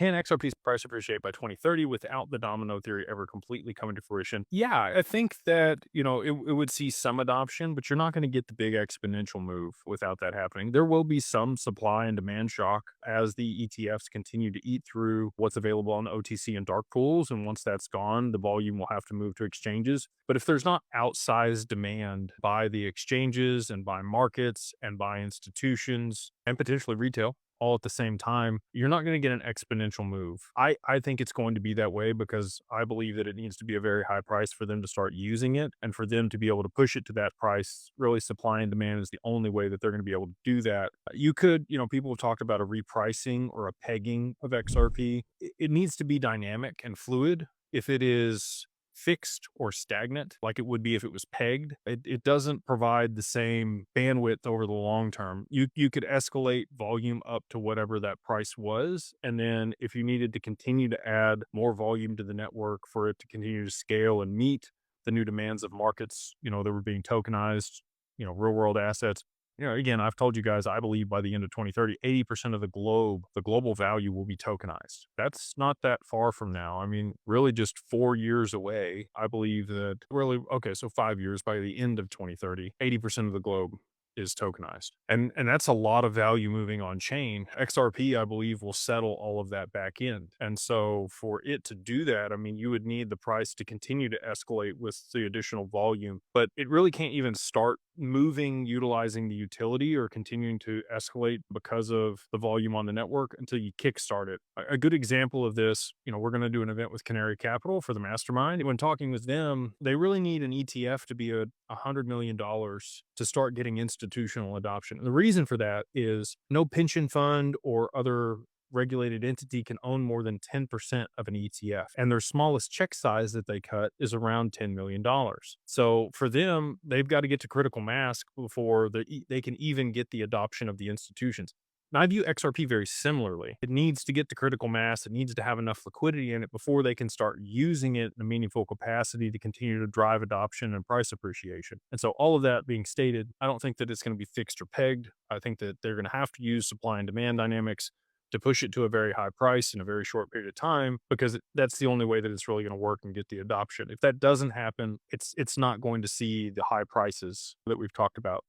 can XRP's price appreciate by 2030 without the domino theory ever completely coming to fruition? Yeah, I think that, it would see some adoption, but you're not going to get the big exponential move without that happening. There will be some supply and demand shock as the ETFs continue to eat through what's available on OTC and dark pools. And once that's gone, the volume will have to move to exchanges. But if there's not outsized demand by the exchanges and by markets and by institutions and potentially retail, all at the same time, you're not going to get an exponential move. I think it's going to be that way because I believe that it needs to be a very high price for them to start using it and for them to be able to push it to that price. Really, supply and demand is the only way that they're going to be able to do that. You could, people have talked about a repricing or a pegging of XRP. It needs to be dynamic and fluid. If it is fixed or stagnant like it would be if it was pegged, it doesn't provide the same bandwidth over the long term. You could escalate volume up to whatever that price was, and then if you needed to continue to add more volume to the network for it to continue to scale and meet the new demands of markets, that were being tokenized, real world assets. Again, I've told you guys, I believe by the end of 2030, 80% of the global value will be tokenized. That's not that far from now. I mean, really just 4 years away. I believe that really, okay, so 5 years by the end of 2030, 80% of the globe is tokenized. And that's a lot of value moving on chain. XRP, I believe, will settle all of that back end. And so for it to do that, I mean, you would need the price to continue to escalate with the additional volume, but it really can't even start moving utilizing the utility or continuing to escalate because of the volume on the network until you kickstart it. A good example of this, we're going to do an event with Canary Capital for the mastermind. When talking with them, they really need an ETF to be $100 million to start getting institutional adoption. And the reason for that is no pension fund or other regulated entity can own more than 10% of an ETF. And their smallest check size that they cut is around $10 million. So for them, they've got to get to critical mass before they can even get the adoption of the institutions. Now, I view XRP very similarly. It needs to get to critical mass. It needs to have enough liquidity in it before they can start using it in a meaningful capacity to continue to drive adoption and price appreciation. And so all of that being stated, I don't think that it's going to be fixed or pegged. I think that they're going to have to use supply and demand dynamics to push it to a very high price in a very short period of time, because that's the only way that it's really going to work and get the adoption. If that doesn't happen, it's not going to see the high prices that we've talked about.